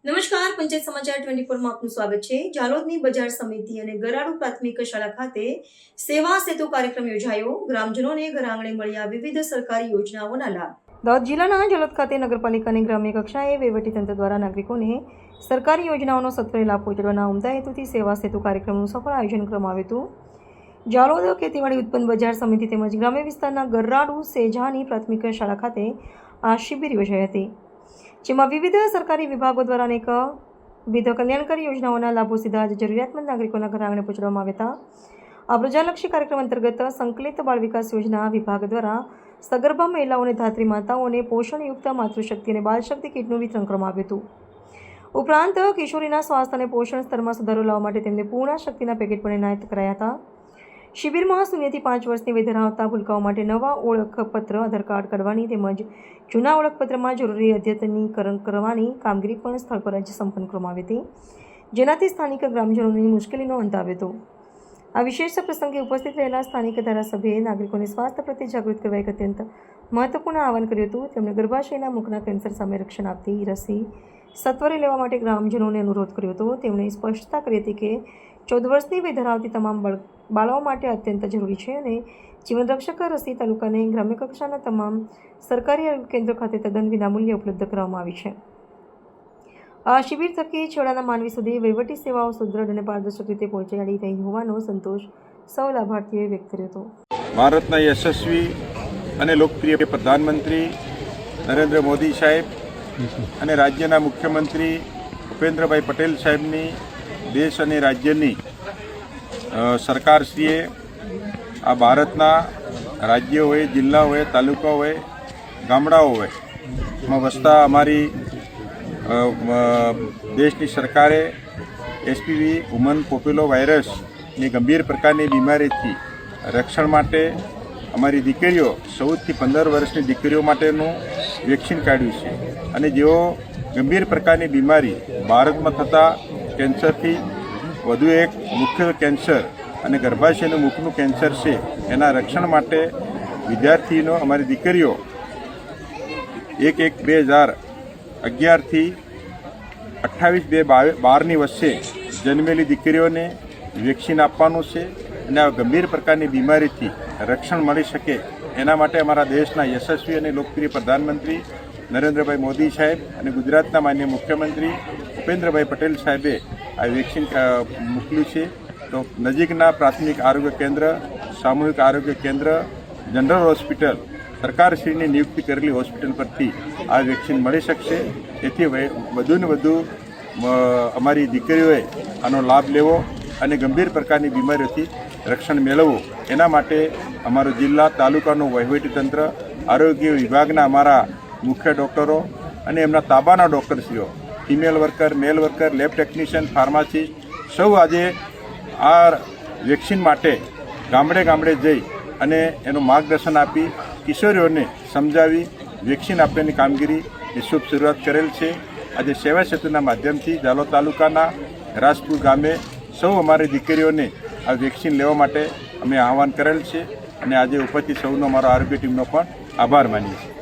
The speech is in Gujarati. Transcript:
નમસ્કાર, પંચાયત સમાચાર 24 માં આપનું સ્વાગત છે। જાલોદની બજાર સમિતિ અને ગરાડુ પ્રાથમિક શાળા ખાતે સેવા સેતુ કાર્યક્રમ યોજાયો। ગ્રામજનોને ઘર આંગણે મળ્યા વિવિધ સરકારી યોજનાઓના લાભ। દાહોદ જિલ્લાના જાલોદ ખાતે નગરપાલિકાની ગ્રામ્ય કક્ષાએ વહીવટીતંત્ર દ્વારા નાગરિકોને સરકારી યોજનાઓનો સત્વરે લાભ પહોંચાડવાના ઉમદા હેતુથી સેવા સેતુ કાર્યક્રમનું સફળ આયોજન કરવામાં આવ્યું હતું। જાલોદ ખેતીવાડી ઉત્પન્ન બજાર સમિતિ તેમજ ગ્રામ્ય વિસ્તારના ગરાડુ સેજાની પ્રાથમિક શાળા ખાતે આ શિબિર યોજાઈ હતી, જેમાં વિવિધ સરકારી વિભાગો દ્વારા વિવિધ કલ્યાણકારી યોજનાઓના લાભો સીધા જ જરૂરિયાતમંદ નાગરિકોના ઘર આંગણે પહોંચાડવામાં આવ્યા હતા। આ પ્રજાલક્ષી કાર્યક્રમ અંતર્ગત સંકલિત બાળ વિકાસ યોજના વિભાગ દ્વારા સગર્ભા મહિલાઓ અને ધાત્રી માતાઓને પોષણયુક્ત માતૃશક્તિ અને બાળશક્તિ કીટનું વિતરણ કરવામાં આવ્યું હતું। ઉપરાંત કિશોરીના સ્વાસ્થ્ય અને પોષણ સ્તરમાં સુધારો લાવવા માટે તેમને પૂર્ણ શક્તિના પેકેટ પણ એનાયત કરાયા હતા। શિબિરમાં 0 થી 5 વર્ષની વય ધરાવતા ભૂલકાઓ માટે નવા ઓળખપત્ર આધાર કાર્ડ કાઢવાની તેમજ જૂના ઓળખપત્રમાં જરૂરી અદ્યતનીકરણ કરવાની કામગીરી પણ સ્થળ પર જ સંપન્ન કરવામાં આવી હતી, જેનાથી સ્થાનિક ગ્રામજનોની મુશ્કેલીનો અંત આવ્યો હતો। આ વિશેષ પ્રસંગે ઉપસ્થિત રહેલા સ્થાનિક ધારાસભ્યએ નાગરિકોને સ્વાસ્થ્ય પ્રત્યે જાગૃત કરવા એક અત્યંત મહત્વપૂર્ણ આહ્વાન કર્યું હતું। તેમણે ગર્ભાશયના મુખના કેન્સર સામે રક્ષણ આપતી રસી સત્વરે લેવા માટે ગ્રામજનોને અનુરોધ કર્યો હતો। તેમણે સ્પષ્ટતા કરી હતી કે 14 વર્ષની વય ધરાવતી તમામ બાળાઓ માટે અત્યંત જરૂરી છે અને જીવનરક્ષક રસી તાલુકાને ગ્રામ્ય કક્ષાના તમામ સરકારી આરોગ્ય કેન્દ્રો ખાતે તદ્દન વિનામૂલ્યે ઉપલબ્ધ કરાવવામાં આવી છે। આ શિબિર થકી છેવાડાના માનવી સુધી વહીવટી સેવાઓ સુદૃઢ અને પારદર્શક રીતે પહોંચાડી રહી હોવાનો સંતોષ સૌ લાભાર્થીઓએ વ્યક્ત કર્યો હતો। ભારતના યશસ્વી અને લોકપ્રિય પ્રધાનમંત્રી નરેન્દ્ર મોદી સાહેબ અને રાજ્યના મુખ્યમંત્રી ભૂપેન્દ્રભાઈ પટેલ સાહેબની દેશ અને રાજ્યની સરકારશ્રીએ આ ભારતના રાજ્યો હોય, જિલ્લા હોય, તાલુકા હોય, ગામડાઓ હોય માં વસતા અમારી દેશની સરકારે એસપીવી વુમન પોપ્યુલો વાયરસની ગંભીર પ્રકારની બીમારીથી રક્ષણ માટે અમારી દીકરીઓ 14 થી 15 વર્ષની દીકરીઓ માટેનું વેક્સિન કાઢ્યું છે અને જેઓ ગંભીર પ્રકારની બીમારી ભારતમાં થતા કેન્સરથી વધુ એક મુખ્ય કેન્સર અને ગર્ભાશયનું મુખનું કેન્સર છે, એના રક્ષણ માટે વિદ્યાર્થીનો અમારી દીકરીઓ 1/1/2011થી 28/2/12ની વચ્ચે જન્મેલી દીકરીઓને વેક્સિન આપવાનું છે અને આ ગંભીર પ્રકારની બીમારીથી રક્ષણ મળી શકે એના માટે અમારા દેશના યશસ્વી અને લોકપ્રિય પ્રધાનમંત્રી નરેન્દ્રભાઈ મોદી સાહેબ અને ગુજરાતના માન્ય મુખ્યમંત્રી ભૂપેન્દ્રભાઈ પટેલ સાહેબે આ વેક્સિન મોકલ્યું છે। તો નજીકના પ્રાથમિક આરોગ્ય કેન્દ્ર, સામૂહિક આરોગ્ય કેન્દ્ર, જનરલ હોસ્પિટલ, સરકારશ્રીની નિયુક્તિ કરેલી હોસ્પિટલ પરથી આ વેક્સિન મળી શકશે। તેથી વધુને વધુ અમારી દીકરીઓએ આનો લાભ લેવો અને ગંભીર પ્રકારની બીમારીઓથી રક્ષણ મેળવવું, એના માટે અમારો જિલ્લા તાલુકાનું વહીવટીતંત્ર, આરોગ્ય વિભાગના અમારા મુખ્ય ડૉક્ટરો અને એમના તાબાના ડૉક્ટરશ્રીઓ, ફિમેલ વર્કર, મેલ વર્કર, લેબ ટેકનિશિયન, ફાર્માસિસ્ટ સૌ આજે આ વેક્સિન માટે ગામડે ગામડે જઈ અને એનું માર્ગદર્શન આપી કિશોરીઓને સમજાવી વેક્સિન આપવાની કામગીરીની શુભ શરૂઆત કરેલ છે। આજે સેવા સેતુના માધ્યમથી જાલોદ તાલુકાના રાજપુર ગામે સૌ અમારી દીકરીઓને આ વેક્સિન લેવા માટે અમે આહવાન કરેલ છે અને આજે ઉપરથી સૌનો અમારો આરોગ્ય ટીમનો પણ આભાર માનીએ છીએ।